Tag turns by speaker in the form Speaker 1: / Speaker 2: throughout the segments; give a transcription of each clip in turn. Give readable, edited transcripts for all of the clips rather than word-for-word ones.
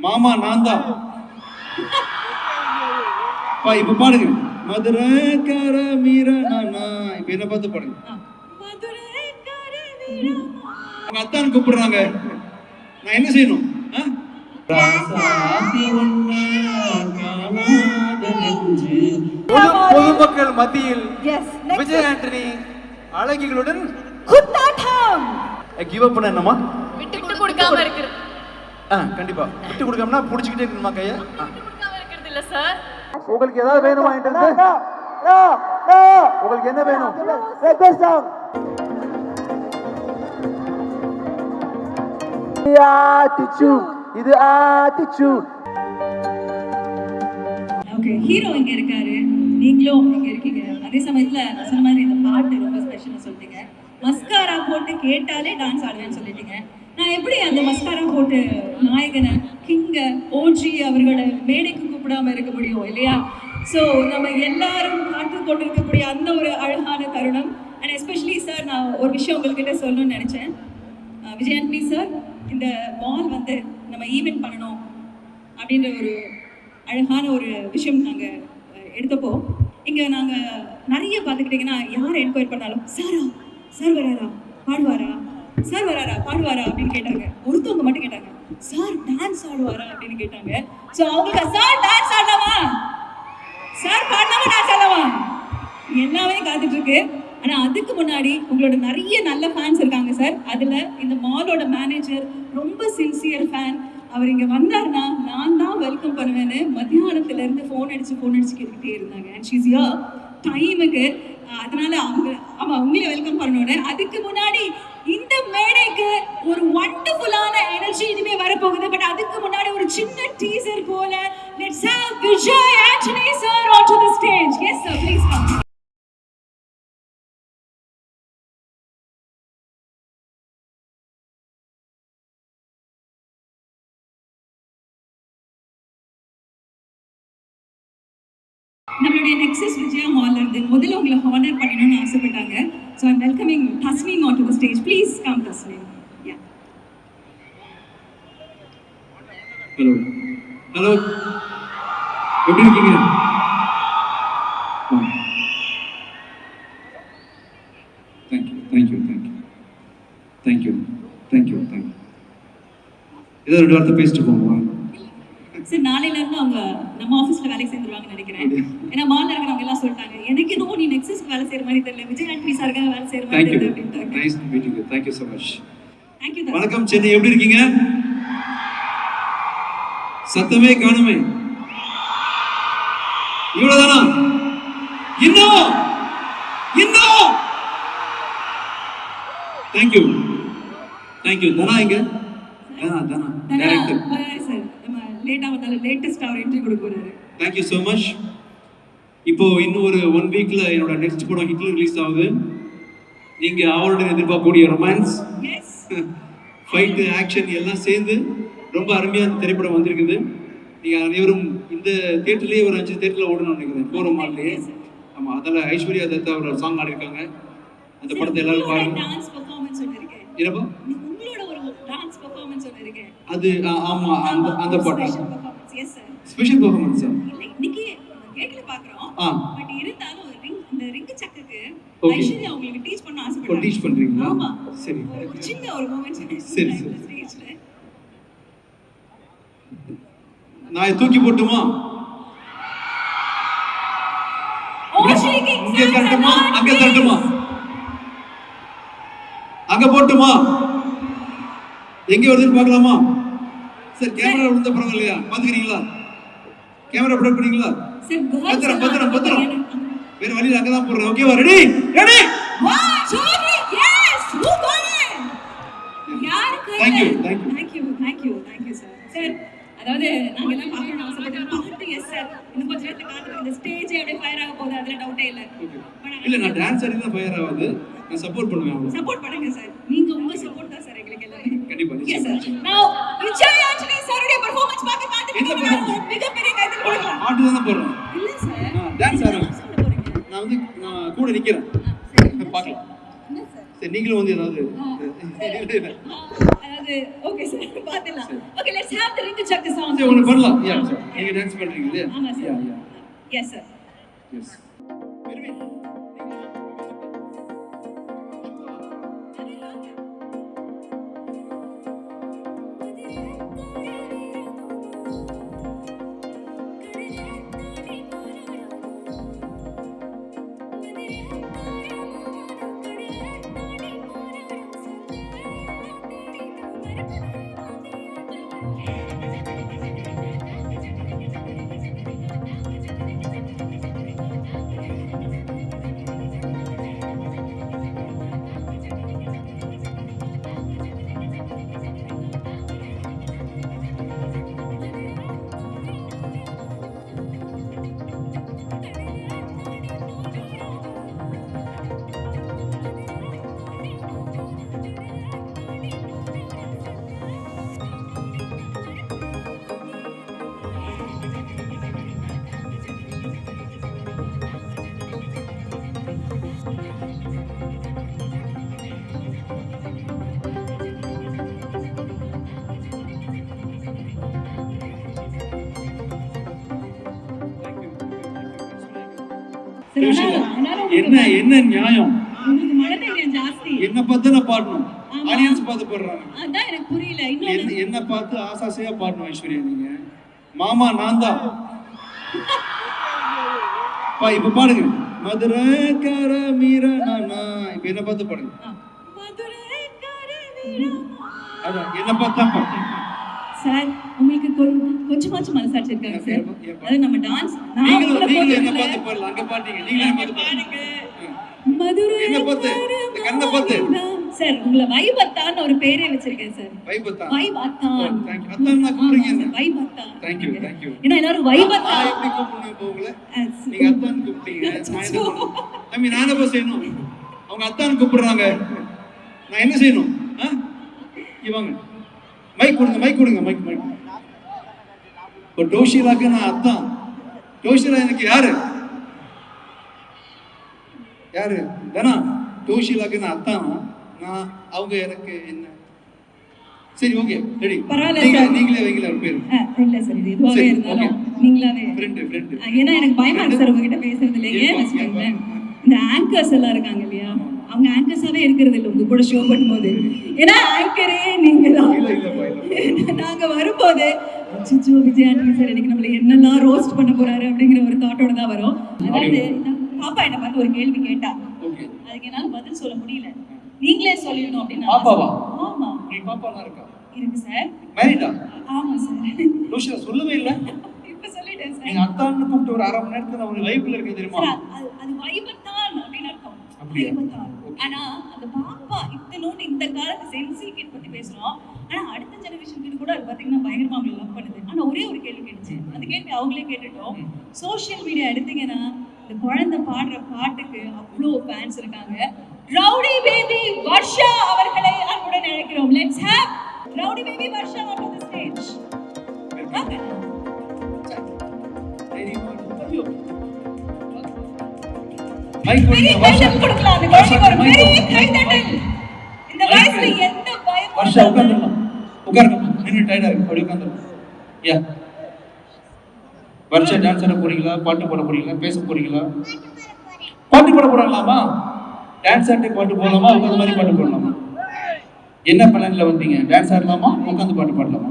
Speaker 1: மாமா நான் தான். இப்ப பாடுங்க. மதுரை கார மீரனா. இப்ப என்ன பார்த்து பாடுங்க. அவங்க அத்தான் கூப்பிடுறாங்க. நான் என்ன செய்யணும்?
Speaker 2: பொதுமக்கள் மத்தியில் விஜய் ஆண்டனி அழகிகளுடன்
Speaker 3: குத்தாட்டம்.
Speaker 1: கிவ் அப் பண்ண என்னமா?
Speaker 3: விட்டு கொடுக்காம இருக்கு.
Speaker 1: கண்டிப்பா விட்டு கொடுக்காமனா புடிச்சிட்டே இருக்கணுமா கையா?
Speaker 3: விட்டு கொடுக்காம இருக்கிறது இல்ல சார்.
Speaker 2: உங்களுக்கு ஏதாவது வேணுமா? உங்களுக்கு என்ன வேணும்? இது ஆட்டிச்சூட்.
Speaker 4: ஓகே, ஹீரோ இங்க இருக்காரு, நீங்களும் இங்க இருக்கீங்க. அதே சமயத்துல நான் சொன்ன மாதிரி இந்த பாட்டு ரொம்ப ஸ்பெஷல்னு சொல்லிட்டீங்க. மஸ்காரா போட்டு கேட்டாலே டான்ஸ் ஆடுவேன்னு சொல்லிட்டீங்க. நான் எப்படி அந்த மஸ்காரா போட்டு நாயகனை, கிங்க, ஓஜி அவர்களை மேடைக்கு கூப்பிடாம இருக்க முடியும் இல்லையா? ஸோ நம்ம எல்லாரும் காத்து கொண்டிருக்கக்கூடிய அந்த ஒரு அழகான தருணம். அண்ட் எஸ்பெஷலி சார், நான் ஒரு விஷயம் உங்கள்கிட்ட சொல்லணும்னு நினச்சேன். விஜய் ஆண்டனி சார், இந்த மால் வந்து நம்ம ஈவெண்ட் பண்ணணும் அப்படின்ற ஒரு அழகான ஒரு விஷயம் நாங்கள் எடுத்தப்போ, இங்கே நாங்கள் நிறைய பார்த்துக்கிட்டிங்கன்னா யாரை என்கொயர் பண்ணாலும் சார் வராரா பாடுவாரா, சார் வராரா பாடுவாரா அப்படின்னு கேட்டாங்க. ஒருத்தவங்க மட்டும் கேட்டாங்க, சார் டான்ஸ் ஆடுவாரா அப்படின்னு கேட்டாங்க. ஸோ அவங்களுக்கு சார் டான்ஸ் ஆடலாமா, சார் பாடலாமா, டான்ஸ் ஆடலாமா, எல்லாமே காத்துட்டு இருக்கு. ஆனால் அதுக்கு முன்னாடி உங்களோட நிறைய நல்ல ஃபேன்ஸ் இருக்காங்க சார். அதில் இந்த மாலோட மேனேஜர் ரொம்ப சின்சியர் ஃபேன். அவர் இங்கே வந்தார்னா நான் தான் வெல்கம் பண்ணுவேன்னு மத்தியானத்துலேருந்து ஃபோன் அடித்து கேட்டுக்கிட்டே இருந்தாங்க. அண்ட் ஷீஸ் யா டைமுக்கு. அதனால அவங்களே வெல்கம் பண்ணணுன்னு. அதுக்கு முன்னாடி இந்த மேடைக்கு ஒரு வண்டர்ஃபுல்லான எனர்ஜி இனிமே வரப்போகுது. பட் அதுக்கு முன்னாடி ஒரு சின்ன டீசர் போல, let's have Vijay Antony sir onto the stage. Yes sir, please come. நம்மளுடைய நெக்ஸஸ் விஜயா ஹால்ல இருந்து முதல்ல உங்களை ஹானர் பண்ணணும்னு ஆசைப்பட்டாங்க. So I'm welcoming Thasneem onto the stage. Please come Thasneem. Yeah.
Speaker 1: Hello எப்படி இருக்கீங்க? தேங்க்யூ. ஏதோ ரெண்டு வார்த்தை பேசிட்டு போவோம்
Speaker 4: சார். நாளையில இருந்து அவங்க நம்ம ஆஃபீஸ்ல வேலைக்கு சேர்ந்துருவாங்கன்னு நினைக்கிறேன். ஏன்னா மால்ல இருக்கிறவங்க எல்லாம் சொல்லிட்டாங்க, எனக்கு என்னவோ நீ நெக்ஸஸ்க்கு வேலை செய்யற மாதிரி தெரியல, விஜய் ஆண்டனி சாருக்காக வேலை செய்யற மாதிரி தெரியல அப்படின்ட்டாங்க.
Speaker 1: Nice to meet you. Thank you so much.
Speaker 4: Thank you.
Speaker 1: வணக்கம் சென்னை, எப்படி இருக்கீங்க? சத்தமே காணுமே. இவ்வளவுதானா? இன்னும் தேங்க்யூ. தனா இங்க தனா டைரக்டர்
Speaker 4: சார். நம்ம லேட்டா வந்தாலும் லேட்டஸ்ட் அவர் என்ட்ரி கொடுக்க போறாரு.
Speaker 1: Thank you so much. இப்போ இன்னும் ஒரு 1 வீக்ல என்னோட நெக்ஸ்ட் படம் ஹிட்லர் ரிலீஸ் ஆகுது. நீங்க அவளுடன் எதிர்பார்க்கக்கூடிய ரொமான்ஸ், ஃபைட், ஆக்ஷன் எல்லாம் சேர்ந்து ரொம்ப அருமையான திரைப்படம் வந்திருக்குது. நீங்க அனைவரும் இந்த தியேட்டர்லயே ஒரு 5 தியேட்டர்ல ஓடணும்னு நினைக்கிறேன், போற மால்லையே. ஆமா, அதில் ஐஸ்வர்யா தத்தா ஒரு சாங் ஆடிருக்காங்க. அந்த படத்தை எல்லாரும் பாருங்க.
Speaker 4: டான்ஸ் பெர்ஃபார்மன்ஸ் சொல்லிருக்கேன்.
Speaker 1: என்னப்பா?
Speaker 4: உங்களோட ஒரு டான்ஸ் பெர்ஃபார்மன்ஸ் சொல்லிருக்கேன்.
Speaker 1: அது ஆமா, அந்த பாட்டு
Speaker 4: special performance. Yes sir.
Speaker 1: Special performance.
Speaker 4: இல்ல, இன்னைக்கு கேட்கல பாக்குறோம். பட் இருந்தாலும் இந்த ரிங் சக்குக்கு ஐஸ்வர்யா உங்களுக்கு டீச் பண்ண ஆசைப்பட்டாங்க.
Speaker 1: டீச் பண்றீங்களா?
Speaker 4: ஆமா.
Speaker 1: சரி.
Speaker 4: ஒரு சின்ன ஒரு மொமெண்ட்.
Speaker 1: சரி. நான் தூக்கி போட்டுமா? இங்க தட்டுமா? அங்க தட்டுமா? அங்க போட்டுமா? எங்க வருதுன்னு பார்க்கலாமா? சரி, கேமரா விழுந்த பரவாயில்லையா? பாத்துக்கிறீங்களா? கேமரா ப்ரொடக்ட் பண்ணீங்களா? பத்திரம். வேற வழியில அங்கதான் போடுறேன். ஓகேவா? ரெடி?
Speaker 4: வா ஜோரி. Yes, who got it? யாருக்கு? Thank you sir. சார், அதாவது நாங்க எல்லாம் பார்க்கணும்னு ஆசைப்பட்டோம். பாட்டு எஸ் சார். இன்னும் கொஞ்ச நேரத்துல காட்டுறேன். இந்த ஸ்டேஜே அப்படியே ஃபயர் ஆக போகுது, அதுல டவுட்டே இல்ல.
Speaker 1: இல்ல, நான் டான்ஸ் ஆடி தான் ஃபயர் ஆகுது. நான் சப்போர்ட் பண்ணுவேன். அவ்வளவு
Speaker 4: சப்போர்ட் பண்ணுங்க சார். நீங்க உங்க சப்போர்ட் தான் சார் எங்களுக்கு எல்லாமே.
Speaker 1: கண்டிப்பா.
Speaker 4: Yes sir. நவ விஜய் ஆண்டனி சாருடைய பெர்ஃபார்மன்ஸ் பார்க்க காத்துக்கிட்டு மிகப்பெரிய கைதட்டல் கொடுக்கலாம்.
Speaker 1: பாட்டு தான போறேன்.
Speaker 4: இல்ல சார்.
Speaker 1: டான்ஸ் ஆடுறேன். நான் வந்து கூட நிக்கிறேன். பார்க்கலாம். என்ன சார்? சரி, நீங்களும் வந்து ஏதாவது
Speaker 4: அதாவது ஓகே சார், பாத்துலாம். Okay, let's have the Rinku Chakku song.
Speaker 1: சரி ஒன்னு பண்ணலாம். யா சார். நீங்க டான்ஸ் பண்றீங்க இல்லையா?
Speaker 4: ஆமா sir.
Speaker 1: Yeah.
Speaker 4: Yes sir.
Speaker 1: Yes. என்ன என்ன நியாயம்?
Speaker 4: உங்களுக்கு மனதைரியம் ஜாஸ்தி.
Speaker 1: என்ன பார்த்து நான் பாடணும், ஆடியன்ஸ் பார்த்து பாடுறாங்க.
Speaker 4: அதான் எனக்கு புரியல. இன்னொன்னு
Speaker 1: என்ன பார்த்து ஆசாசையா பாடணும் ஐஸ்வர்யா. நீங்க மாமா நான் தான் இப்ப பாடுங்க. மதுரைக்கார மீரனா. இப்ப என்ன பார்த்து பாடுங்க. அதான் என்ன பார்த்தா பாடுங்க
Speaker 4: சார். உங்களுக்கு கொஞ்சமாச்சும் மனசாட்சி இருக்காங்க சார். அது நம்ம டான்ஸ்
Speaker 1: நீங்க என்ன பார்த்து பாடலாம். அங்க பாட்டீங்க, நீங்க என்ன பார்த்து பாடுங்க.
Speaker 4: மதுரை
Speaker 1: என்ன பார்த்து இந்த கண்ணை பார்த்து
Speaker 4: சார். உங்களை வைபத்தான் ஒரு பேரே வச்சிருக்கேன் சார்.
Speaker 1: வைபத்தான்.
Speaker 4: வைபத்தான்.
Speaker 1: Thank you. அதான் நான் கூப்பிடுறீங்க.
Speaker 4: வைபத்தான்.
Speaker 1: Thank you. Thank you.
Speaker 4: ஏன்னா எல்லாரும் வைபத்தான்
Speaker 1: எப்படி கூப்பிடுங்க போங்களே. நீங்க அத்தான் கூப்பிட்டீங்க. நான் என்ன பண்ணணும்? தம்பி நான் என்ன செய்யணும்? அவங்க அத்தான் கூப்பிடுறாங்க. நான் என்ன செய்யணும்? இவங்க மைக் கொடுங்க, மைக் கொடுங்க, மைக் மைக். ஒரு டோஷிலாக்கு நான் அத்தான். டோஷிலா எனக்கு யாரு? யாரு? தானா? டோஷிலாக்கு நான் அத்தான். நான் அவங்க எனக்கு என்ன? சரி ஓகே ரெடி. நீங்களே வைங்களா ஒரு பேர்.
Speaker 4: இல்ல சார், இது இதுவாவே இருந்தாலும் நீங்களாவே
Speaker 1: ஃப்ரெண்ட்.
Speaker 4: ஏன்னா எனக்கு பயமா இருக்கு சார் உங்ககிட்ட பேசுறது இல்ல. ஏன் வச்சுக்கோங்களேன், இந்த ஆங்கர்ஸ் எல்லாம் இருக்காங்க இல்லையா, அவங்க ஆங்கர்ஸாவே இருக்கிறது இல்லை உங்க கூட ஷோ பண்ணும்போது. ஏன்னா ஆங்கரே நீங்க தான். நாங்க வரும்போது சிச்சு விஜய் ஆண்டனி சார் எனக்கு நம்மள என்னெல்லாம் ரோஸ்ட் பண்ண போறாரு அப்படிங்கிற ஒரு தாட்டோட தான் வரும். அதாவது பாப்பா என்ன பார்த்து ஒரு கேள்வி கேட்டா, அதுக்கு என்னால பதில் சொல்ல முடியல. நீங்களே சொல்லிடணும் அப்படின்னு.
Speaker 1: பாப்பாவா?
Speaker 4: ஆமா.
Speaker 1: நீ பாப்பாலாம் இருக்கா?
Speaker 4: இருக்கு சார்.
Speaker 1: மேரிடா?
Speaker 4: ஆமா சார்.
Speaker 1: டோஷிலா சொல்லவே இல்ல.
Speaker 4: இப்ப சொல்லிட்டேன் சார்.
Speaker 1: நீங்க அத்தான்னு கூப்பிட்டு ஒரு 1/2 மணி நேரத்துல நான் ஒரு வைப்ல இருக்கேன் தெரியுமா?
Speaker 4: அது வைபத்தான் அப்படின்னு அர்த்தம்.
Speaker 1: அப்படியே.
Speaker 4: ஆனா அந்த பாப்பா இத்தனோண்டு இந்த காலத்து சென்சி கிட் பத்தி பேசுறோம். ஆனா அடுத்த ஜெனரேஷன் கிட்ட கூட அது பாத்தீங்கன்னா பயங்கரமா அவங்களை லவ் பண்ணுது. ஆனா ஒரே ஒரு கேள்வி கேட்டுச்சு, அந்த கேள்வி அவங்களே கேட்டுட்டோம். சோஷியல் மீடியா எடுத்தீங்கன்னா இந்த குழந்தை பாடுற பாட்டுக்கு அவ்வளோ ஃபேன்ஸ் இருக்காங்க. ரவுடி பேபி வர்ஷா அவர்களை அன்புடன் அழைக்கிறோம். Let's have rowdy baby Varsha onto the stage. வாங்க.
Speaker 1: மைக்
Speaker 4: கொடுக்கலாம். அந்த குழந்தைக்கு ஒரு பெரிய கைதட்டல். இந்த வயசுல எந்த பயமும்
Speaker 1: வர்ஷா உட்கார்ந்துடலாம். உட்காருங்க. நின்னு டயர்டா இருக்கு. அப்படி உட்கார்ந்துடலாம். யா. வர்ஷா டான்ஸ் ஆட போறீங்களா? பாட்டு பாட போறீங்களா? பேச போறீங்களா? பாட்டு பாட போறாங்களாமா? டான்ஸ் ஆடி பாட்டு போடலாமா? உட்கார்ந்த மாதிரி பாட்டு போடலாமா? என்ன பிளான்ல வந்தீங்க? டான்ஸ் ஆடலாமா? உட்கார்ந்து பாட்டு பாடலாமா?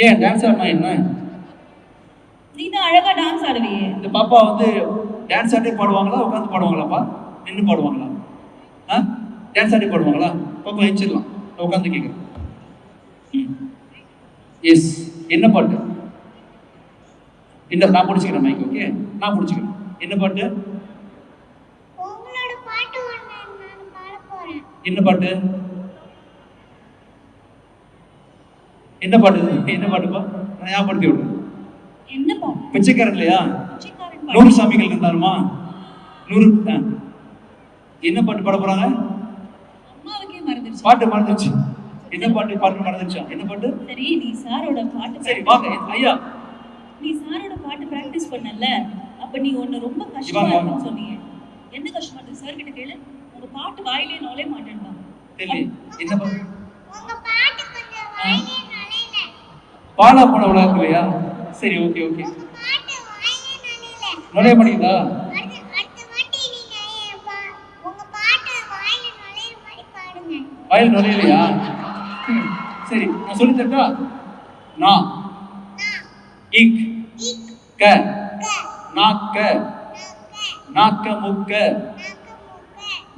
Speaker 1: ஏன் டான்ஸ் ஆடினா என்ன?
Speaker 4: நீ தான் அழகா டான்ஸ் ஆடுவீங்க.
Speaker 1: இந்த பாப்பா வந்து டான்ஸ் ஆடி பாடுவாங்களா? உட்கார்ந்து பாடுவாங்களாப்பா? நின்னு பாடுவாங்களா? டான்ஸ் ஆடி பாடுவாங்களா? பாப்பா எஞ்சிடலாம். உட்கார்ந்து கேட்குறேன். எஸ். என்ன பாட்டு? இந்த நான் பிடிச்சிக்கிறேன் மைக். ஓகே, நான் பிடிச்சிக்கிறேன். என்ன பாட்டு?
Speaker 5: உங்களோட பாட்டு ஒண்ணு நான் பாட போறேன்.
Speaker 1: என்ன பாட்டு? என்ன பாட்டு? என்ன பாட்டுப்பா? நான் ஞாபகப்படுத்தி விடுறேன்.
Speaker 4: என்ன பாட்டு?
Speaker 1: பிச்சைக்காரன் இல்லையா?
Speaker 4: பிச்சைக்காரன் பாட்டு.
Speaker 1: 100 சாமிகள் இருந்தாருமா? 100. என்ன பாட்டு பாட போறாங்க?
Speaker 4: அம்மாவுக்கே மறந்துருச்சு.
Speaker 1: பாட்டு மறந்துருச்சு. என்ன பாட்டு? பாட்டு மறந்துருச்சா? என்ன பாட்டு?
Speaker 4: சரி, நீ சாரோட பாட்டு.
Speaker 1: சரி வாங்க ஐயா.
Speaker 4: நீ சாரோட பாட்டு பிராக்டிஸ் பண்ணல, அப்ப நீ ஒன்னு ரொம்ப கஷ்டமா இருக்குன்னு சொன்னீங்க. என்ன கஷ்டமா இருக்கு சார் கிட்ட கேளு. உங்க பாட்டு வாயிலே நுழைய மாட்டேன்டா.
Speaker 1: தெரியல. என்ன பாட்டு?
Speaker 5: உங்க பாட்டு கொஞ்சம் வாயிலே நுழையல.
Speaker 1: பாலா போன உலகத்துலையா? சரி, ஓகே ஓகே.
Speaker 5: பாட்டு வாயிலே நுழையல.
Speaker 1: நுழைய மாட்டீங்களா?
Speaker 5: அடுத்த வாட்டி நீங்க உங்க பாட்டு வாயில நுழையிற மாதிரி பாடுங்க.
Speaker 1: வாயில் நுழையலையா? சரி, நான் சொல்லி தரட்டா? நா இக் க நாக்க நாக்க முக்க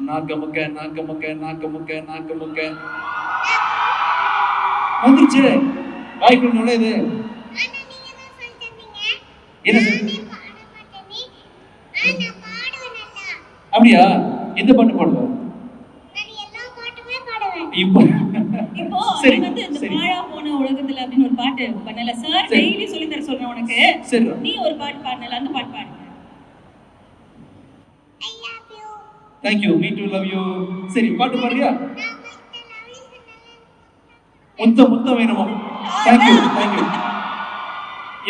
Speaker 1: நாக்க முக்க நாக்க முக்க நாக்க முக்க நாக்க முக்க வந்துருச்சு. வாய்க்குள்ள நுழையுது.
Speaker 5: ஆனா நீங்க தான் சொல்லிட்டீங்க.
Speaker 1: என்ன
Speaker 5: நானே பாட மாட்டேனே. நான் பாடுவேன் நல்லா.
Speaker 1: அப்படியா? எந்த பாட்டு பாடுவ?
Speaker 5: நான் எல்லா பாட்டுமே பாடுவேன்.
Speaker 1: இப்போ
Speaker 4: இப்போ
Speaker 1: சரி,
Speaker 4: நீ வந்து இந்த
Speaker 1: சரி.
Speaker 4: பாழா போன உலகத்துல அப்படின்னு ஒரு பாட்டு பண்ணல சார்.
Speaker 1: சரி.
Speaker 4: டெய்லி சொல்லி தர சொல்றேன் உனக்கு.
Speaker 1: சரி.
Speaker 4: நீ ஒரு பாட்டு பாடுனல, அந்த பாட்டு பாடுங்க.
Speaker 5: I love you.
Speaker 1: Thank you. Me too, love you. சரி, பாட்டு பாடுறியா?
Speaker 5: நான் வந்து love you சொன்னேன்.
Speaker 1: முத்தம் வேணுமா? Thank you, thank you.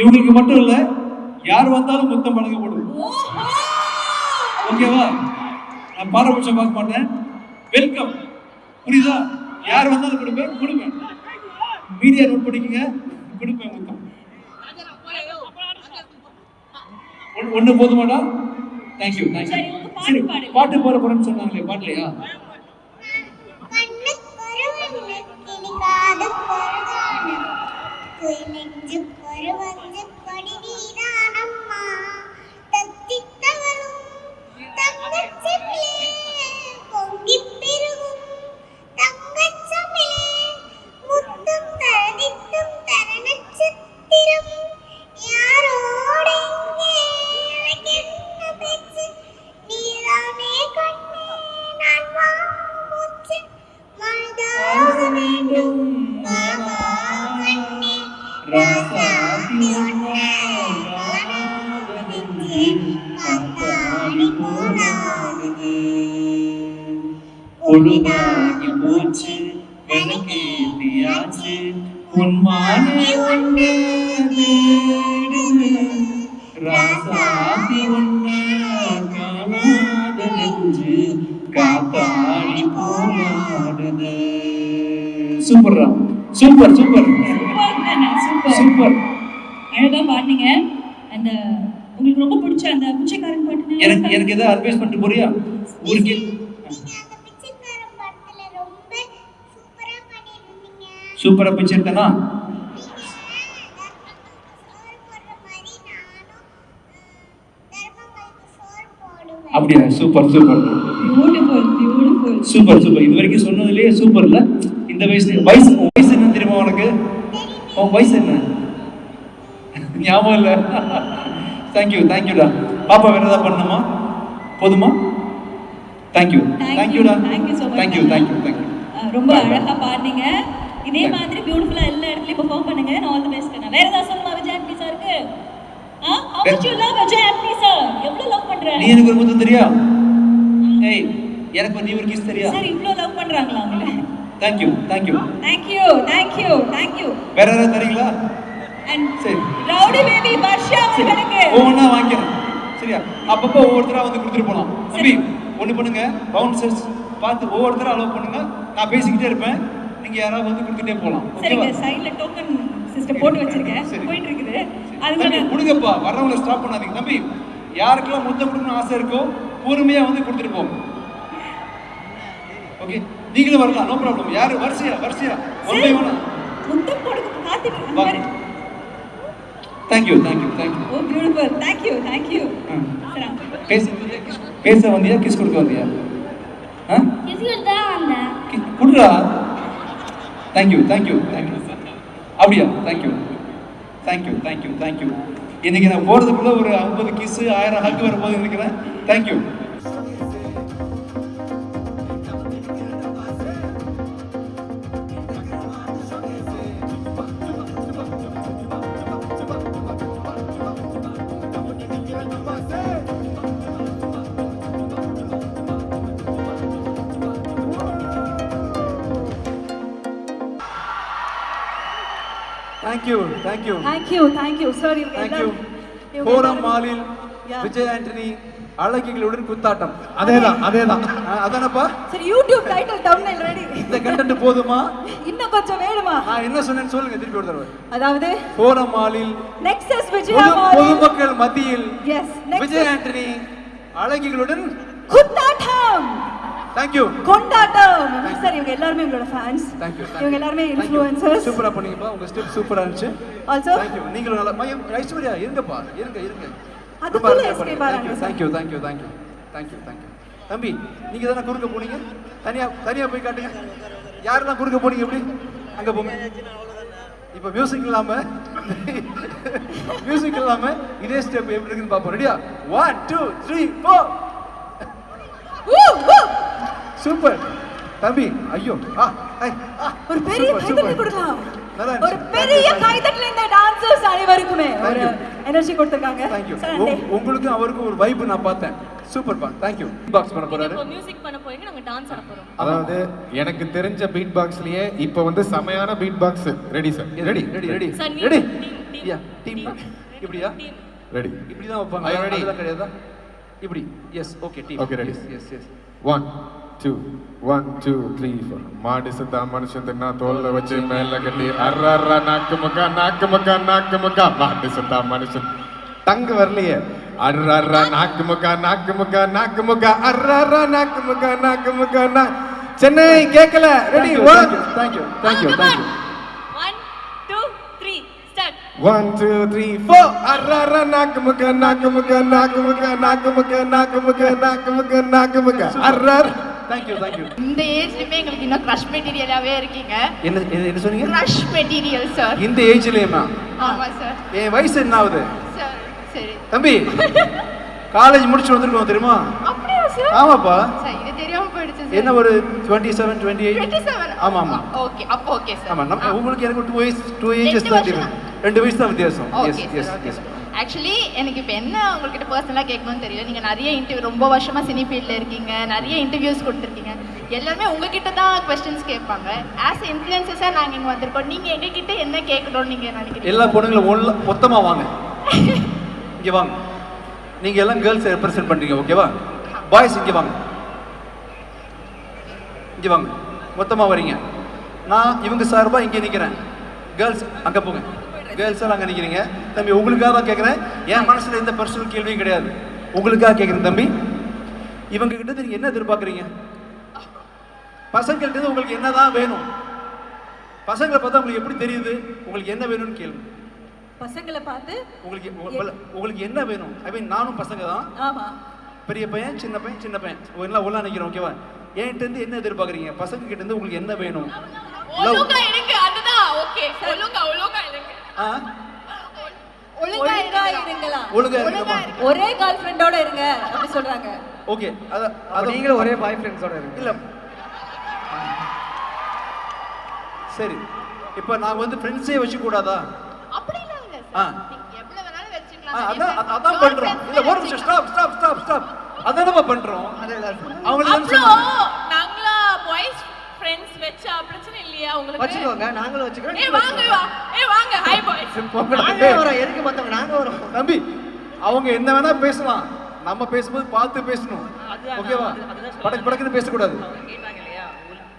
Speaker 1: இவங்களுக்கு மட்டும் இல்ல, யார் வந்தாலும் முத்தம் பழக்கப்படும்.
Speaker 4: ஓஹோ!
Speaker 1: ஓகேவா? நான் பாரபட்சம் பார்க்க மாட்டேன். வெல்கம். புரியுதா? யார் வந்தாலும் கொடுப்பேன். மீடியா நோட் பண்ணிக்கங்க. கொடுப்பேன் முத்தம். ஒண்ணு போதுமாடா? Thank you, thank you.
Speaker 4: சரி, உங்க பாட்டு
Speaker 1: சரி,
Speaker 4: பாடுங்க.
Speaker 1: பாட்டு போற போறேன்னு சொன்னாங்களே, பாடலையா?
Speaker 5: கண்ணுக்கு ஒருவன் கிளிக்காது பொருகான துய் நெஞ்சுக்கு ஒருவன் கொடி நீதானம்மா தத்தித் தவழும் தங்கச் செம்பிலே பொங்கிப் பெருகும் தங்கச் சமிலே முத்தும் தரதித்தும் தர நட்சத்திரம் யாரோடு இங்கே எனக்கு என்ன பேச்சு நீதானே கண்ணே நான் வாங்கும் மூச்சு மனதாக வேண்டும் மாமா கண்ணே ராசாத்தி ஒன்னே காணாத நெஞ்சே காத்தாடி போனாடுது
Speaker 1: பொழுதாகி போச்சு விளக்கேத்தியாச்சு உன்மானே ஒண்ணு தேடுது ராசாத்தி ஒண்ணு காணாத நெஞ்சு காத்தாடி போனாடுது. சூப்பர்ரா, சூப்பர் சூப்பர்
Speaker 4: சூப்பர்.
Speaker 1: சூப்பர்.
Speaker 4: அழகா பாடுனீங்க. அந்த உங்களுக்கு ரொம்ப பிடிச்ச அந்த பிச்சைக்காரன் பாட்டு
Speaker 1: எனக்கு ஏதாவது அட்வைஸ் பண்ணிட்டு போறியா? ஊருக்கு
Speaker 5: நீங்க அந்த பிச்சைக்காரன் படத்துல ரொம்ப சூப்பரா பண்ணிருந்தீங்க.
Speaker 1: சூப்பரா பிச்சை எடுத்தனா? அப்படியா? Super super
Speaker 4: beautiful.
Speaker 1: Super super. இது வரைக்கும் சொன்னதுலயே சூப்பர் இல்ல? இந்த வயசு என்ன தெரியுமா உனக்கு? உன் வயசு என்ன? ஞாபகம் இல்ல? தேங்க்யூடா. பாப்பா வேற ஏதாவது பண்ணணுமா? போதுமா? தேங்க்யூடா. தேங்க்யூ.
Speaker 4: ரொம்ப அழகா பாடுனீங்க. இதே மாதிரி பியூட்டிஃபுல்லா எல்லா இடத்துலயும் பெர்ஃபார்ம் பண்ணுங்க. நான் ஆல் தி பெஸ்ட். நான் வேற ஏதாவது சொல்லணுமா விஜய் ஆண்டி சாருக்கு? how much you love Vijay aunty sir? எவ்வளவு லவ் பண்ற?
Speaker 1: நீ எனக்கு ஒரு முத்தம் தெரியா? ஏய், எனக்கு நீ ஒரு கிஸ் தெரியா?
Speaker 4: சார் இவ்ளோ லவ் பண்றாங்களா உங்களை?
Speaker 1: தேங்க்யூ. வேற ஏதாவது தரீங்களா?
Speaker 4: and
Speaker 1: சரி.
Speaker 4: ரவுடி பேபி வர்ஷா அவர்களுக்கு
Speaker 1: ஒவ்வொன்றா வாங்கிக்கிறேன். சரியா? அப்பப்போ ஒவ்வொருத்தரா வந்து கொடுத்துட்டு போலாம். தம்பி ஒண்ணு பண்ணுங்க, பவுன்சர்ஸ் பார்த்து ஒவ்வொருத்தரா அலோவ் பண்ணுங்க. நான் பேசிக்கிட்டே இருப்பேன், நீங்க யாராவது வந்து கொடுத்துட்டே போலாம். ஓகேவா?
Speaker 4: சரிங்க. சைடுல டோக்கன் சிஸ்டம் போட்டு வச்சிருக்கேன்.
Speaker 1: சரி.
Speaker 4: போயிட்டு இருக்குது.
Speaker 1: தம்பி
Speaker 4: அதுக்கு
Speaker 1: கொடுங்கப்பா, வர்றவங்களை ஸ்டாப் பண்ணாதீங்க. தம்பி யாருக்கெல்லாம் முத்தம் கொடுக்கணும்னு ஆசை இருக்கோ பொறுமையா வந்து கொடுத்துட்டு போங்க. ஓகே, நீங்களும் வரலாம், நோ ப்ராப்ளம். யாரு வரிசையா ஒன் பை ஒன்
Speaker 4: முத்தம் கொடுக்க காத்துட்டு
Speaker 1: வாங்க. தேங்க்யூ.
Speaker 4: ஓ பியூட்டிஃபுல். தேங்க்யூ. சரி.
Speaker 1: பேச வந்தியா கிஸ் கொடுக்க வந்தியா?
Speaker 5: கிஸ்கர் தான் வந்தேன்.
Speaker 1: குடுறா. தேங்க்யூ. அப்படியா? தேங்க்யூ. இன்னைக்கு நான் போறதுக்குள்ள ஒரு 50 கிஸ் 1000 ஹக் வரும்போது நினைக்கிறேன். Thank you.
Speaker 2: Thank you
Speaker 3: Thank you, sir.
Speaker 2: Thank you. Forum மாலில்
Speaker 3: Yeah.
Speaker 2: விஜய் ஆண்டனி அழகிகளுடன் குத்தாட்டம். அதேதான் அதானப்பா.
Speaker 3: சரி யூடியூப் டைட்டில் thumbnail ரெடி.
Speaker 2: இந்த கண்டென்ட் போதுமா?
Speaker 3: இன்னும் கொஞ்சம் வேணுமா?
Speaker 2: நான் என்ன சொன்னேன்னு சொல்லுங்க திருப்பி ஒரு தடவை.
Speaker 3: அதாவது
Speaker 2: ஃபோரம் மாலில்
Speaker 3: நெக்ஸஸ் விஜயா மாலில்
Speaker 2: பொதுமக்கள் மத்தியில்
Speaker 3: எஸ்
Speaker 2: விஜய் ஆண்டனி அழகிகளுடன்
Speaker 3: குத்தாட்டம்.
Speaker 2: Thank you.
Speaker 3: கொண்டாட்டம். சார் இவங்க எல்லாரும் உங்களோட ஃபேன்ஸ்.
Speaker 2: Thank you.
Speaker 3: இவங்க எல்லாரும் இன்ஃப்ளூயன்சர்ஸ்.
Speaker 2: சூப்பரா பண்ணீங்கப்பா. உங்க ஸ்டெப் சூப்பரா இருந்துச்சு.
Speaker 3: Also
Speaker 2: Thank you. நீங்களும் நல்லா ஐஸ்வர்யா இருங்கப்பா. இருங்க.
Speaker 3: அதுக்குள்ள எஸ்கேப் ஆறாங்க.
Speaker 2: Thank you. தம்பி நீங்க தான குறுக்க போனீங்க? தனியா போய் காட்டுங்க. யாரெல்லாம் குறுக்க போனீங்க எப்படி? அங்க போங்க. இப்ப மியூசிக் இல்லாம இதே ஸ்டெப் எப்படி இருக்குன்னு பாப்போம். ரெடியா? 1 2 3 4. சூப்பர் தம்பி. ஐயோ
Speaker 3: ஒரு பெரிய கைதட்டல் கொடுக்கலாம்.
Speaker 2: நல்லா
Speaker 3: ஒரு பெரிய கைதட்டல் இந்த டான்சர்ஸ் அனைவருக்குமே ஒரு எனர்ஜி கொடுத்திருக்காங்க.
Speaker 2: Thank you. உங்களுக்கு அவருக்கு ஒரு வைப் நான் பார்த்தேன். சூப்பர்ப்பா. Thank you. பீட் பாக்ஸ் பண்ண போறாரு.
Speaker 3: இப்போ மியூசிக் பண்ண போறீங்க, நாங்க டான்ஸ் ஆட போறோம்.
Speaker 6: அதாவது எனக்கு தெரிஞ்ச பீட் பாக்ஸ்லயே இப்போ வந்து செமையான beat box ready sir. Ready
Speaker 2: யா டீம் இப்படியா?
Speaker 6: ரெடி.
Speaker 2: இப்படி தான் வைப்பாங்க. அதெல்லாம் கிடையாதா? இப்படி. Yes okay team.
Speaker 6: Okay ready.
Speaker 2: Yes
Speaker 6: 1 2 1 2 3 4 மாடி சதா மனுஷன் தின்னா தோல்ல வச்சு மேல கட்டி அர்ரர்ர நாக்கு முக்கா மாடி சதா மனுஷன் டங்கு வரலையே. அர்ரர்ர நாக்கு முக்கா அர்ரர்ர நாக்கு முக்கா சென்னை கேட்கல. Ready 1
Speaker 2: Thank you.
Speaker 3: 1 2 3 ஸ்டார்ட்.
Speaker 6: 1 2 3 4 அர்ரர்ர நாக்கு முக்கா அர்ரர்.
Speaker 2: Thank you.
Speaker 7: இந்த ஏஜ்லயுமே எங்களுக்கு இன்னும் கிரஷ் மெட்டீரியலாவே இருக்கீங்க.
Speaker 2: என்ன சொன்னீங்க?
Speaker 7: Crush material sir.
Speaker 2: இந்த ஏஜ்லயேமா?
Speaker 7: ஆமா சார்.
Speaker 2: என் வயசு என்ன ஆகுது?
Speaker 7: சார் சரி.
Speaker 2: தம்பி காலேஜ் முடிச்சு வந்திருக்கோம் தெரியுமா?
Speaker 7: அப்படியா சார்?
Speaker 2: ஆமாப்பா.
Speaker 7: சார் இது தெரியாம போயிடுச்சு சார்.
Speaker 2: என்ன ஒரு 27 28?
Speaker 7: 27.
Speaker 2: ஆமா.
Speaker 7: ஓகே அப்ப ஓகே சார்.
Speaker 2: ஆமா உங்களுக்கு எனக்கு 2 ஏஜஸ் தான் டிஃபரன்ஸ். 2 வயசு தான் வித்தியாசம். எஸ்.
Speaker 7: ஆக்சுவலி எனக்கு இப்போ என்ன உங்ககிட்ட பர்சனலாக கேட்கணும்னு தெரியல. நீங்கள் நிறைய இன்டர்வியூ ரொம்ப வருஷமாக சினி ஃபீல்டில் இருக்கீங்க, நிறைய இன்டர்வியூஸ் கொடுத்துருக்கீங்க. எல்லாருமே உங்ககிட்ட தான் கொஸ்டின்ஸ் கேட்பாங்க. ஆஸ் இன்ஃப்ளூயன்சஸாக நாங்கள் இங்கே வந்திருக்கோம். நீங்கள் எங்ககிட்ட என்ன கேட்கணும்னு நீங்கள் நினைக்கிறீங்க?
Speaker 2: எல்லா பொண்ணுங்களும் மொத்தமா வாங்க. இங்க வாங்க. நீங்க எல்லாம் கேர்ள்ஸ் ரெப்ரசென்ட் பண்றீங்க ஓகேவா? பாய்ஸ் இங்க வாங்க. மொத்தமா வரீங்க. நான் இவங்க சார்பா இங்க நிக்கிறேன். கேர்ள்ஸ் அங்க போங்க. கேர்ள்ஸ் எல்லாம் அங்க நிக்கிறீங்க. தம்பி உங்களுக்காக தான் கேட்கறேன். என் மனசுல எந்த பர்சனல் கேள்வியும் கிடையாது. உங்களுக்காக கேட்கறேன் தம்பி. இவங்க கிட்ட நீங்க என்ன எதிர்பார்க்கறீங்க? பசங்கள்ட்ட இருந்து உங்களுக்கு என்னதான் வேணும்? பசங்களை பார்த்தா உங்களுக்கு எப்படி தெரியுது உங்களுக்கு என்ன வேணும்னு கேளுங்க.
Speaker 3: பசங்களை பார்த்து
Speaker 2: உங்களுக்கு என்ன வேணும்? ஐ மீன் நானும் பசங்க தான்.
Speaker 3: ஆமா.
Speaker 2: பெரிய பையன் சின்ன பையன் எல்லாம் ஒண்ணா நிக்கிறோம் ஓகேவா? என்கிட்ட இருந்து என்ன எதிர்பார்க்கறீங்க? பசங்க கிட்ட இருந்து உங்களுக்கு என்ன வேணும்?
Speaker 7: ஒழுங்கா இருங்க. அதுதான் ஓகே. ஒழுங்கா இருங்க.
Speaker 3: ஒழுங்கா இருங்களா? ஒரே கேர்ள் ஃப்ரெண்டோட இருங்க அப்படி சொல்றாங்க.
Speaker 2: ஓகே. அத நீங்களும் ஒரே பாய் ஃப்ரெண்ட்ஸோட இருங்க. இல்ல சரி. இப்போ நான் வந்து ஃப்ரெண்ட்ஸே வச்சு கூடாதா?
Speaker 7: அப்படி இல்ல சார். நீங்க எவ்வளவு வேணாலும் வெச்சுக்கலாம்.
Speaker 2: அதான் பண்றோம். இல்ல ஒரு நிமிஷம் ஸ்டாப். அதான் பண்றோம்.
Speaker 3: அவங்களுக்கு நாங்களா பாய்ஸ் ஃப்ரெண்ட்ஸ் வெச்சா பிரச்சனை இல்லையா உங்களுக்கு?
Speaker 2: வச்சுக்கோங்க. நாங்களும் வச்சுக்கிறோம்.
Speaker 3: வாங்க ஹை பாய்ஸ்.
Speaker 2: நாங்க வரோம். எதுக்கு மத்தவங்க நாங்க வரோம். தம்பி அவங்க என்ன வேணா பேசலாம். நம்ம பேசும்போது பார்த்து பேசணும். ஓகேவா? படக்குன்னு பேச கூடாது.
Speaker 8: கேட்டாங்க இல்லையா?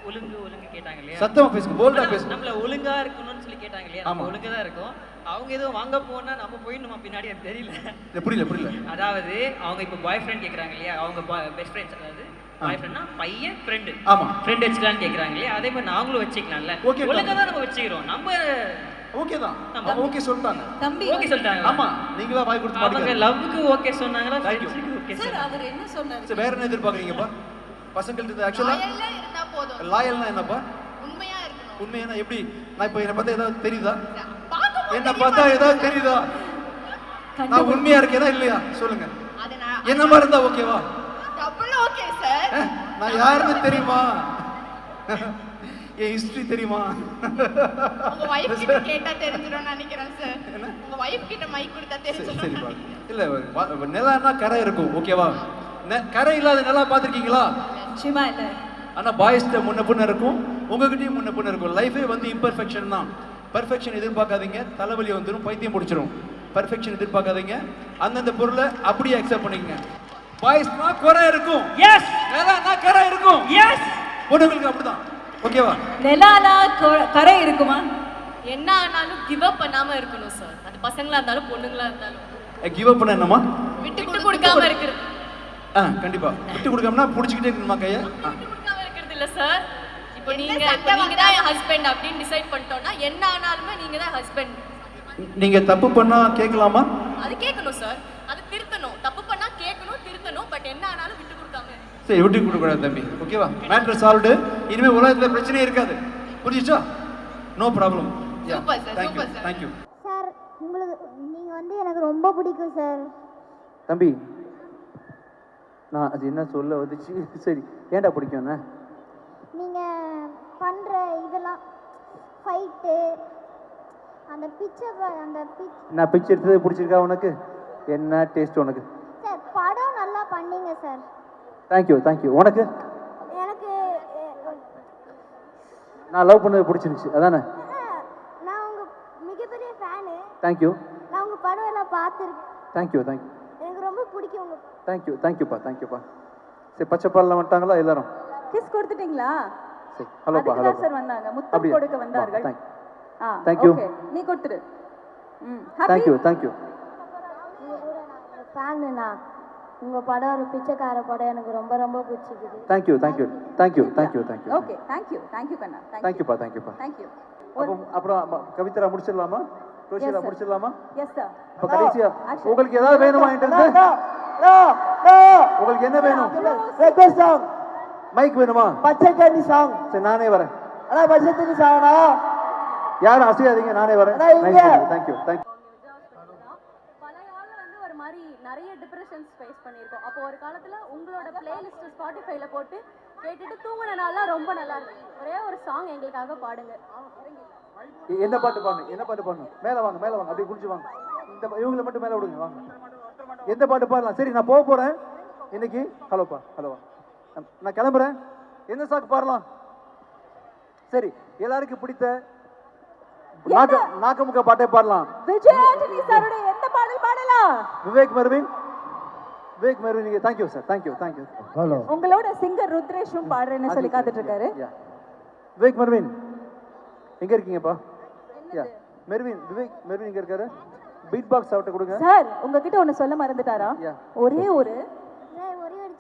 Speaker 8: ஒழுங்கு கேட்டாங்க இல்லையா?
Speaker 2: சத்தமா பேசுங்க. போல்டா பேசுங்க.
Speaker 8: நம்மள ஒழுங்கா இருக்கணும்னு சொல்லி கேட்டாங்க இல்லையா? நம்ம ஒழுங்கா தான் இருக்கோம். அவங்க ஏதோ வாங்க போனா நம்ம போயிடணுமா பின்னாடி எனக்கு தெரியல.
Speaker 2: புரியல.
Speaker 8: அதாவது அவங்க இப்போ பாய் ஃப்ரெண்ட் கேக்குறாங்க இல்லையா? அவங்க பெஸ்ட் ஃப்ரெண்ட்ஸ், அதாவது பாய் ஃப்ரெண்ட்னா பையன் ஃப்ரெண்ட்.
Speaker 2: ஆமா.
Speaker 8: ஃப்ரெண்ட் வச்சுக்கலாம்னு கேக்குறாங்க இல்லையா? அதே மாதிரி நாங்களும் வச்சுக்கலாம்ல. ஒழுங்கா தான் நம்ம வச்சுக்கிறோம். நம்ம
Speaker 2: ஓகே தான். ஓகே சொல்லிட்டாங்க.
Speaker 3: தம்பி
Speaker 8: ஓகே சொல்லிட்டாங்க.
Speaker 2: ஆமா. நீங்க தான் வாய் கொடுத்து
Speaker 8: அவங்க லவ்க்கு ஓகே சொன்னாங்களா? ஃப்ரெண்ட்ஸ்க்கு ஓகே
Speaker 3: சார் அவர் என்ன சொன்னாரு?
Speaker 2: சரி வேற என்ன எதிர்பார்க்கறீங்கப்பா? பசங்கள்ட்ட ஆக்சுவலா
Speaker 7: லாயலா இருந்தா போதும்.
Speaker 2: லாயல்னா என்னப்பா?
Speaker 7: உண்மையா இருக்கணும்.
Speaker 2: உண்மையா எப்படி? நான் இப்போ என்ன பார்த்தா ஏதாவது தெரியுதா?
Speaker 7: பாக்கும்போது
Speaker 2: என்ன பார்த்தா ஏதாவது தெரியுதா? நான் உண்மையா இருக்கேனா இல்லையா சொல்லுங்க.
Speaker 7: அது நான்
Speaker 2: என்ன மாதிரி இருந்தா ஓகேவா?
Speaker 7: Double okay sir.
Speaker 2: நான் யாருன்னு தெரியுமா? என் ஹிஸ்டரி தெரியுமா?
Speaker 7: உங்க வைஃப் கிட்ட கேட்டா தெரிஞ்சிரும் நினைக்கிறேன் சார். உங்க வைஃப் கிட்ட மைக் கொடுத்தா தெரிஞ்சிரும்.
Speaker 2: சரிப்பா. இல்ல நிலான்னா கரை இருக்கும் ஓகேவா? கரை இல்லாத நிலா பாத்திருக்கீங்களா?
Speaker 3: நிச்சயமா இல்ல.
Speaker 2: ஆனா பாய்ஸ்ட முன்ன பின்ன இருக்கும், உங்ககிட்டயும் முன்ன பின்ன இருக்கும். லைஃபே வந்து இம்பர்ஃபெக்ஷன் தான். பெர்ஃபெக்ஷன் எதிர்பார்க்காதீங்க. தலைவலி வந்துடும், பைத்தியம் முடிச்சிடும். பர்ஃபெக்ஷன் எதிர்பார்க்காதீங்க. அந்தந்த பொருளை அப்படியே அக்செப்ட் பண்ணிக்கங்க. பாய்ஸ்னா குறை இருக்கும்,
Speaker 3: எஸ்
Speaker 2: நிலானா கரை இருக்கும்,
Speaker 3: எஸ்
Speaker 2: பொண்ணுங்களுக்கு அப்படிதான். ஓகேவா?
Speaker 4: நிலானா கரை இருக்குமா?
Speaker 3: என்ன ஆனாலும் கிவ் அப் பண்ணாம இருக்கணும் சார். அது பசங்களா இருந்தாலும் பொண்ணுங்களா இருந்தாலும்.
Speaker 2: கிவ் அப் பண்ண என்னமா?
Speaker 3: விட்டு கொடுக்காம இருக்கிறது.
Speaker 2: கண்டிப்பா விட்டு கொடுக்காமனா புடிச்சிட்டே இருக்கணுமா கையை?
Speaker 3: விட்டு கொடுக்காம இருக்கிறது இல்ல சார். இப்போ நீங்க தான் ஹஸ்பண்ட் அப்படினு டிசைட் பண்ணிட்டோம்னா என்ன ஆனாலுமே நீங்க தான் ஹஸ்பண்ட்.
Speaker 2: நீங்க தப்பு பண்ணா கேட்கலாமா?
Speaker 3: அது கேட்கணும் சார். அது திருத்தணும். தப்பு பண்ணா கேட்கணும், திருத்தணும். பட் என்ன ஆனாலும் விட்டு கொடுக்காம.
Speaker 2: சரி, விட்டு கொடுக்க கூடாது தம்பி. ஓகேவா? Matter solved. இனிமே உலகத்துல பிரச்சனையே இருக்காது. புரிஞ்சுச்சா? No problem.
Speaker 7: Super sir, super sir.
Speaker 2: Thank you.
Speaker 5: Sir உங்களுக்கு நீங்க வந்து எனக்கு ரொம்ப பிடிக்கும் சார்.
Speaker 2: தம்பி நான் அது என்ன சொல்ல வந்துச்சு? சரி, ஏன்டா பிடிக்கும்னா
Speaker 5: நீங்க பண்ற இதெல்லாம் ஃபைட் அந்த பிக்சர்
Speaker 2: நான் பிக்சர் எடுத்தது பிடிச்சிருக்கா உனக்கு? என்ன டேஸ்ட் உனக்கு?
Speaker 5: சார் படம் நல்லா பண்ணீங்க சார்.
Speaker 2: தேங்க்யூ. உனக்கு?
Speaker 5: எனக்கு
Speaker 2: நான் லவ் பண்ணது பிடிச்சிருந்துச்சு அதானே?
Speaker 5: நான் உங்க மிகப்பெரிய ஃபேனு.
Speaker 2: தேங்க்யூ.
Speaker 5: நான் உங்க படம் எல்லாம் பார்த்துருக்கேன்.
Speaker 2: தேங்க்யூ.
Speaker 5: எனக்கு ரொம்ப பிடிக்கும் உங்க.
Speaker 2: தேங்க்யூப்பா. சரி, பச்சை பால்லாம் வந்துட்டாங்களா எல்லாரும்?
Speaker 4: கிஸ் கொடுத்துட்டீங்களா?
Speaker 2: சரி, ஹலோப்பா.
Speaker 4: சார் வந்தாங்க, முத்தம் கொடுக்க வந்தார்கள்.
Speaker 2: தேங்க்யூ.
Speaker 4: ஓகே, நீ கொடுத்துரு.
Speaker 2: தேங்க்யூ.
Speaker 5: ஃபேனுண்ணா, உங்க படம் ஒரு பிச்சைக்கார படம் எனக்கு ரொம்ப ரொம்ப பிடிச்சிருக்குது.
Speaker 2: தேங்க்யூ.
Speaker 4: ஓகே, தேங்க்யூ கண்ணா.
Speaker 2: தேங்க்யூப்பா.
Speaker 4: தேங்க்யூ.
Speaker 2: அப்புறம் கவிதா முடிச்சிடலாமா? ரோஷிலா முடிச்சிடலாமா?
Speaker 4: Yes sir.
Speaker 2: அப்ப கடைசியா உங்களுக்கு ஏதாவது வேணுமா? உங்களுக்கு என்ன வேணும்? மைக் வேணுமா?
Speaker 9: பச்சை தண்ணி சாங்.
Speaker 2: சரி, நானே வரேன்.
Speaker 9: அண்ணா பச்சை தண்ணி சாங்கண்ணா.
Speaker 2: யாரும் அசையாதீங்க, நானே வரேன். தேங்க்யூ.
Speaker 10: ஒரு மாதிரி நிறைய டிப்ரெஷன்ஸ் ஃபேஸ் பண்ணியிருக்கோம். அப்போ ஒரு காலத்துல உங்களோட பிளேலிஸ்ட் ஸ்பாட்டிஃபைல போட்டு கேட்டுட்டு தூங்குன நாள்லாம் ரொம்ப நல்லா இருக்கு. ஒரே ஒரு சாங் எங்களுக்காக பாடுங்க.
Speaker 2: என்ன பாட்டு பாடணும்? மேல வாங்க. அப்படியே குளிச்சு வாங்க. இவங்களை மட்டும் மேல விடுங்க, வாங்க. எந்த பாட்டு பாடலாம்? சரி, நான் போறேன் இன்னைக்கு. ஹலோப்பா. நான் கிளம்புறேன். எந்த சாக்கு பாடலாம்? சரி, எல்லாருக்கும் பிடித்த நாக்கமுக்க பாட்டை பாடலாம்.
Speaker 4: விஜய் ஆண்டனி சாரோட எந்த பாடல் பாடலாம்?
Speaker 2: விவேக் மெர்வின் நீங்க. Thank you sir. தேங்க்யூ.
Speaker 9: ஹலோ.
Speaker 4: உங்களோட சிங்கர் ருத்ரேஷும் பாடுறேன்னு சொல்லி காத்துட்டு இருக்காரு.
Speaker 2: விவேக் மெர்வின் எங்க இருக்கீங்கப்பா? விவேக் மெர்வின் எங்க இருக்காரு? பீட் பாக்ஸ் அவட்ட கொடுங்க
Speaker 4: சார். உங்ககிட்ட ஒன்னு சொல்ல மறந்துட்டாரா? ஒரே ஒரு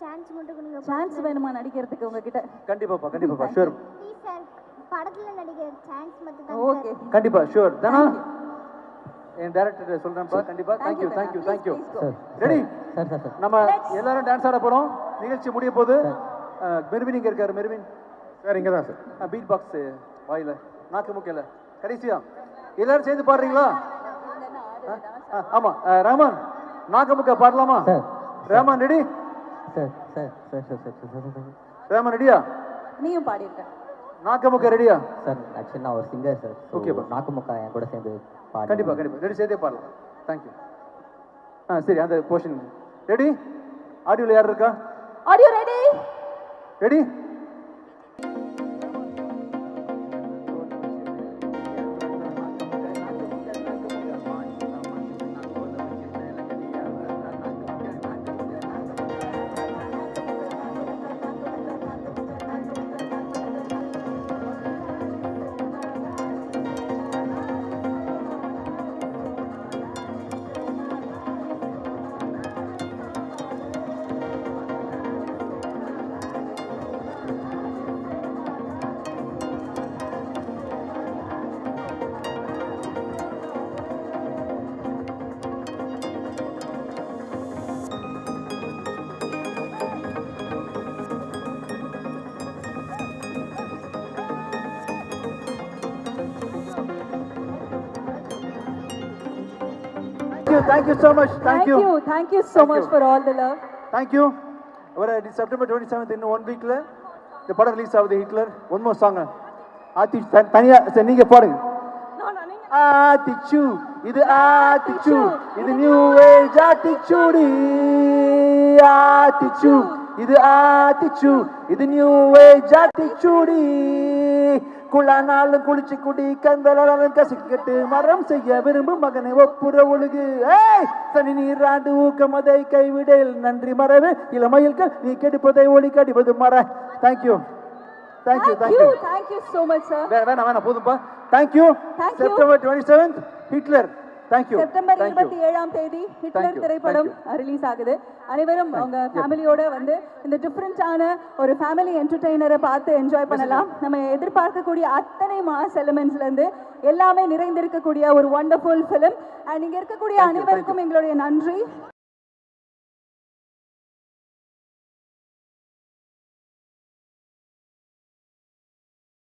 Speaker 5: சான்ஸ் மட்டும் கொடுங்க.
Speaker 4: சான்ஸ் வேணுமா நடிக்கிறதுக்கு உங்ககிட்ட?
Speaker 2: கண்டிப்பாப்பா. ஷூர்.
Speaker 5: ப்ளீஸ் சார், படத்துல நடிக்கிற சான்ஸ் மட்டும் தான்.
Speaker 4: ஓகே,
Speaker 2: கண்டிப்பா. ஷூர் தானா? என் டைரக்டர் சொல்றேன்ப்பா. கண்டிப்பா. தேங்க்யூ. ரெடி? நம்ம எல்லாரும் டான்ஸ் ஆட போறோம். நிகழ்ச்சி முடிய போகுது. மெர்வின் இங்க இருக்காரு. மெர்வின்
Speaker 6: சார் இங்க தான் சார்.
Speaker 2: பீட் பாக்ஸ் வாயில நாக்கு முக்கையில கடைசியா எல்லாரும் சேர்ந்து பாடுறீங்களா? ஆமா. ராமன் நாக்கு பாடலாமா? ராமன் ரெடி? ராமன் ரெடியா?
Speaker 4: நீயும் பாடிருக்க.
Speaker 2: நாக்கு ரெடியா?
Speaker 11: சார் ஆக்சுவலி நான் ஒரு சிங்கர் சார்.
Speaker 2: ஓகே,
Speaker 11: நாக்கு என் கூட சேர்ந்து பாடு.
Speaker 2: கண்டிப்பா. ரெடி, சேர்த்தே பாடலாம். தேங்க்யூ. சரி, அந்த போர்ஷன் ரெடி? ஆடியோல யார் இருக்கா?
Speaker 4: Audio ready?
Speaker 2: Thank you so much. Thank you
Speaker 4: so much for all the love.
Speaker 2: Thank you. September 27th in 1 week the படம் ரிலீஸ் ஆகுது. ஹிட்லர். one more song. ஆத்தி தனியா நீங்க பாடுங்க. ஆத்திச்சு இது ஆத்திச்சு இது நியூ ஏஜ் ஆத்திச்சுடி. ஆத்திச்சு இது ஆத்திச்சு இது நியூ ஏஜ் ஆத்திச்சுடி.
Speaker 9: குழானாலும் குளிச்சு குடி கந்தலாலும் கசிக்கட்டு மரம் செய்ய விரும்பும் மகனை ஒப்புற ஒழுகு ஏய் தனி நீராண்டு ஊக்கமதை கைவிடல் நன்றி மறவே இளமயில்கள் நீ கெடுப்பதை ஒளி கடிப்பது மற thank you thank you thank you
Speaker 10: thank you so much sir
Speaker 9: வேணாம் போதும்பா thank you September 27th Hitler thank you
Speaker 10: September 27ஆம் தேதி ஹிட்லர் திரைப்படம் ரிலீஸ் ஆகுது அனைவரும் அவங்க ஃபேமிலியோட வந்து இந்த டிஃப்ரெண்டான ஒரு ஃபேமிலி என்டர்டெய்னரை பார்த்து என்ஜாய் பண்ணலாம் நம்ம எதிர்பார்க்கக்கூடிய அத்தனை மாஸ் எலிமெண்ட்ஸ்லேருந்து எல்லாமே நிறைந்திருக்கக்கூடிய ஒரு வண்டர்ஃபுல் ஃபிலிம் அண்ட் இங்கே இருக்கக்கூடிய அனைவருக்கும் எங்களுடைய நன்றி